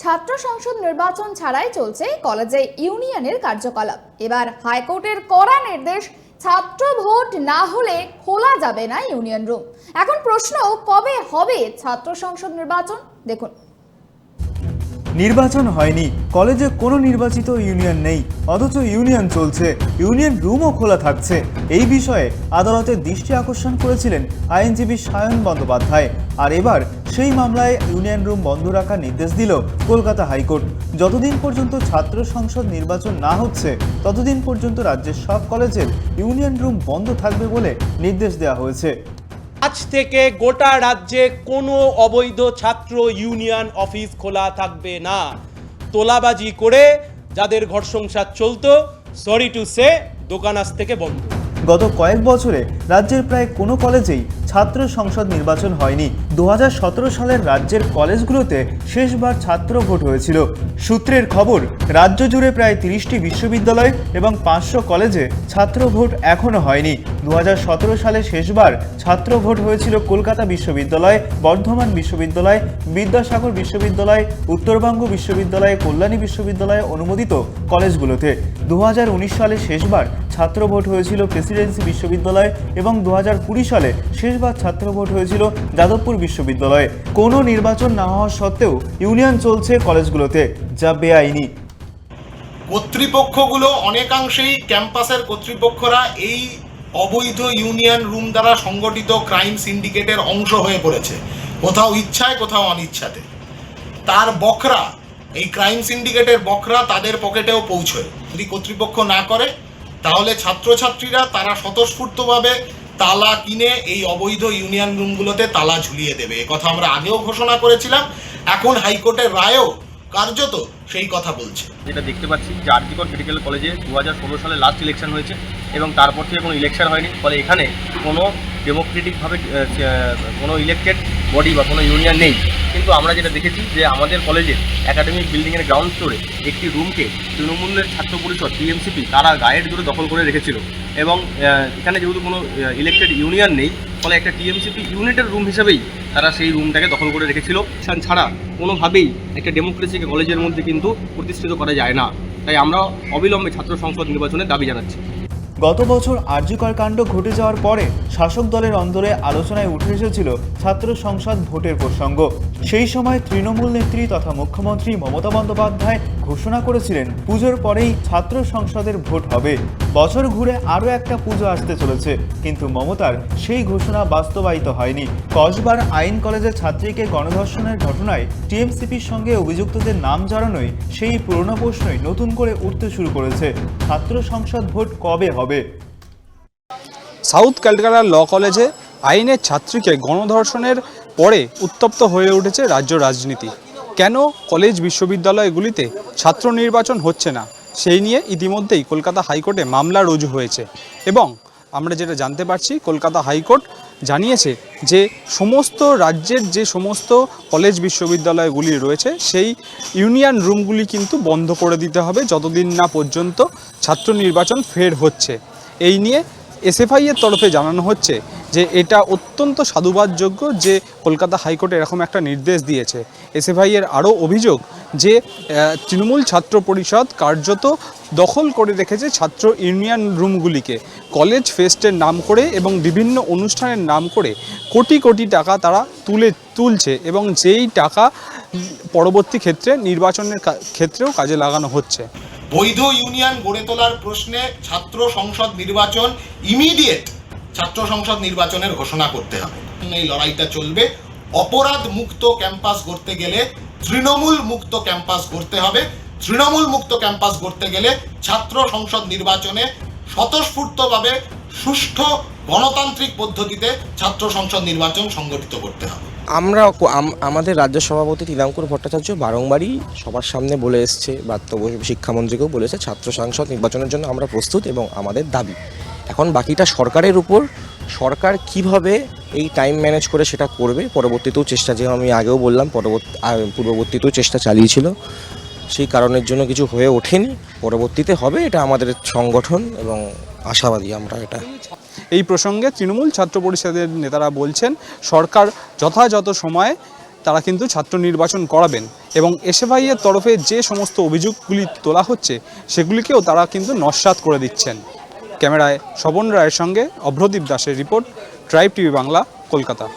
ছাত্র সংসদ নির্বাচন ছাড়াই চলছে কলেজে ইউনিয়নের কার্যকলাপ। এবার হাইকোর্টের কড়া নির্দেশ, ছাত্র ভোট না হলে খোলা যাবে না ইউনিয়ন রুম। এখন প্রশ্ন, কবে হবে ছাত্র সংসদ নির্বাচন? দেখুন, নির্বাচন হয়নি, কলেজে কোনো নির্বাচিত ইউনিয়ন নেই, অথচ ইউনিয়ন চলছে, ইউনিয়ন রুমও খোলা থাকছে। এই বিষয়ে আদালতের দৃষ্টি আকর্ষণ করেছিলেন আইনজীবী সায়ন বন্দ্যোপাধ্যায়। আর এবার সেই মামলায় ইউনিয়ন রুম বন্ধ রাখার নির্দেশ দিল কলকাতা হাইকোর্ট। যতদিন পর্যন্ত ছাত্র সংসদ নির্বাচন না হচ্ছে ততদিন পর্যন্ত রাজ্যের সব কলেজের ইউনিয়ন রুম বন্ধ থাকবে বলে নির্দেশ দেওয়া হয়েছে। আজ থেকে গোটা রাজ্যে কোনো অবৈধ ছাত্র ইউনিয়ন অফিস খোলা থাকবে না। তোলাবাজি করে যাদের ঘর সংসার চলতো, সরি টু সে, দোকান আজ থেকে বন্ধ। গত কয়েক বছরে রাজ্যের প্রায় কোনো কলেজেই ছাত্র সংসদ নির্বাচন হয়নি। 2017 সালের রাজ্যের কলেজগুলোতে শেষবার ছাত্র ভোট হয়েছিল। সূত্রের খবর, রাজ্য জুড়ে প্রায় 30টি বিশ্ববিদ্যালয় এবং 500 কলেজে ছাত্র ভোট এখনও হয়নি। 2017 সালে শেষবার ছাত্র ভোট হয়েছিল কলকাতা বিশ্ববিদ্যালয়, বর্ধমান বিশ্ববিদ্যালয়, বিদ্যাসাগর বিশ্ববিদ্যালয়, উত্তরবঙ্গ বিশ্ববিদ্যালয়, কল্যাণী বিশ্ববিদ্যালয় অনুমোদিত কলেজগুলোতে। 2019 সালে শেষবার ছাত্র ভোট হয়েছিল প্রেসিডেন্সি বিশ্ববিদ্যালয় এবং 2020 সালে শেষবার ছাত্র ভোট হয়েছিল যাদবপুর বিশ্ববিদ্যালয়ে। কোনো নির্বাচন না হওয়া সত্ত্বেও ইউনিয়ন চলছে কলেজগুলোতে, যা বেআইনি। কর্তৃপক্ষগুলো অনেকাংশেই, ক্যাম্পাসের কর্তৃপক্ষরা এই অবৈধ ইউনিয়ন রুম দ্বারা সংগঠিত ক্রাইম সিন্ডিকেটের অংশ হয়ে পড়েছে, কোথাও ইচ্ছায় কোথাও অনিচ্ছাতে। তার বখরা, এই ক্রাইম সিন্ডিকেটের বখরা তাদের পকেটেও পৌঁছয়। যদি কর্তৃপক্ষ না করে তাহলে ছাত্রছাত্রীরা তারা স্বতঃস্ফূর্তভাবে তালা কিনে এই অবৈধ ইউনিয়ন রুমগুলোতে তালা ঝুলিয়ে দেবে। এ কথা আমরা আগেও ঘোষণা করেছিলাম, এখন হাইকোর্টের রায়ও কার্যত সেই কথা বলছে। যেটা দেখতে পাচ্ছি যে আরজিকর মেডিকেল কলেজে 2016 সালে লাস্ট ইলেকশন হয়েছে এবং তারপর থেকে কোনো ইলেকশন হয়নি। ফলে এখানে কোনো ডেমোক্রেটিকভাবে কোনো ইলেক্টেড বডি বা কোনো ইউনিয়ন নেই। কিন্তু আমরা যেটা দেখেছি যে আমাদের কলেজের একাডেমিক বিল্ডিংয়ের গ্রাউন্ড ফ্লোরে একটি রুমকে তৃণমূলের ছাত্র পরিষদ টিএমসিপি তারা গায়ের জোরে দখল করে রেখেছিল এবং এখানে যেহেতু কোনো ইলেক্টেড ইউনিয়ন নেই, ফলে একটা টিএমসিপি ইউনিটের রুম হিসেবেই তারা সেই রুমটাকে দখল করে রেখেছিল। ছাড়া কোনোভাবেই একটা ডেমোক্রেসিকে কলেজের মধ্যে কিন্তু প্রতিষ্ঠিত করা যায় না। তাই আমরা অবিলম্বে ছাত্র সংসদ নির্বাচনের দাবি জানাচ্ছি। গত বছর আরজিকর কাণ্ড ঘটে যাওয়ার পরে শাসক দলের অন্দরে আলোচনায় উঠে এসেছিল ছাত্র সংসদ ভোটের প্রসঙ্গ। সেই সময় তৃণমূল নেত্রী তথা মুখ্যমন্ত্রী মমতা বন্দ্যোপাধ্যায় ঘোষণা করেছিলেন পুজোর পরেই ছাত্র সংসদের ভোট হবে। বছর ঘুরে আরও একটা পুজো আসতে চলেছে, কিন্তু মমতার সেই ঘোষণা বাস্তবায়িত হয়নি। কসবার আইন কলেজের ছাত্রীকে গণধর্ষণের ঘটনায় টিএমসিপির সঙ্গে অভিযুক্তদের নাম জড়ানোয় সেই পুরনো প্রশ্নই নতুন করে উঠতে শুরু করেছে, ছাত্র সংসদ ভোট কবে হবে? সাউথ ক্যালকাটা ল কলেজে আইনের ছাত্রীকে গণধর্ষণের পরে উত্তপ্ত হয়ে উঠেছে রাজ্য রাজনীতি। কেন কলেজ বিশ্ববিদ্যালয়গুলিতে ছাত্র নির্বাচন হচ্ছে না, সেই নিয়ে ইতিমধ্যেই কলকাতা হাইকোর্টে মামলা রুজু হয়েছে এবং আমরা যেটা জানতে পারছি, কলকাতা হাইকোর্ট জানিয়েছে যে সমস্ত রাজ্যের যে সমস্ত কলেজ বিশ্ববিদ্যালয়গুলি রয়েছে সেই ইউনিয়ন রুমগুলি কিন্তু বন্ধ করে দিতে হবে যতদিন না পর্যন্ত ছাত্র নির্বাচন ফের হচ্ছে। এই নিয়ে এসএফআই এর তরফে জানানো হচ্ছে যে এটা অত্যন্ত সাধুবাদযোগ্য যে কলকাতা হাইকোর্ট এরকম একটা নির্দেশ দিয়েছে। এসএফআই এর আরও অভিযোগ যে তৃণমূল ছাত্র পরিষদ কার্যত দখল করে রেখেছে ছাত্র ইউনিয়ন রুমগুলিকে। কলেজ ফেস্টের নাম করে এবং বিভিন্ন অনুষ্ঠানের নাম করে কোটি কোটি টাকা তারা তুলছে এবং যেই টাকা পরবর্তী ক্ষেত্রে নির্বাচনের ক্ষেত্রেও কাজে লাগানো হচ্ছে। বৈধ ইউনিয়ন গড়ে তোলার প্রশ্নে ছাত্র সংসদ নির্বাচন ইমিডিয়েট ছাত্র সংসদ নির্বাচনের ঘোষণা করতে হবে। এই লড়াইটা চলবে। অপরাধ মুক্ত ক্যাম্পাস গড়তে গেলে তৃণমূল মুক্ত ক্যাম্পাস গড়তে হবে। তৃণমূল মুক্ত ক্যাম্পাস গড়তে গেলে ছাত্র সংসদ নির্বাচনে স্বতঃস্ফূর্তভাবে সুষ্ঠু গণতান্ত্রিক পদ্ধতিতে ছাত্র সংসদ নির্বাচন সংগঠিত করতে হবে। আমাদের রাজ্য সভাপতি তীনাঙ্কুর ভট্টাচার্য বারংবারই সবার সামনে বলে এসছে, বা শিক্ষামন্ত্রীকেও বলেছে, ছাত্র সংসদ নির্বাচনের জন্য আমরা প্রস্তুত এবং আমাদের দাবি। এখন বাকিটা সরকারের উপর, সরকার কিভাবে এই টাইম ম্যানেজ করে সেটা করবে। পরবর্তীতেও চেষ্টা, যে আমি আগেও বললাম, পূর্ববর্তীতেও চেষ্টা চালিয়েছিল, সেই কারণের জন্য কিছু হয়ে ওঠেনি, পরবর্তীতে হবে, এটা আমাদের সংগঠন এবং আশাবাদী আমরা এটা। এই প্রসঙ্গে তৃণমূল ছাত্র পরিষদের নেতারা বলছেন সরকার যথাযথ সময়ে তারা কিন্তু ছাত্র নির্বাচন করাবেন এবং এসএফআই-এর তরফে যে সমস্ত অভিযোগগুলি তোলা হচ্ছে সেগুলিকেও তারা কিন্তু নস্যাৎ করে দিচ্ছেন। ক্যামেরায় স্বপন রায়ের সঙ্গে অভ্রদীপ দাসের report, tribe TV Bangla, Kolkata.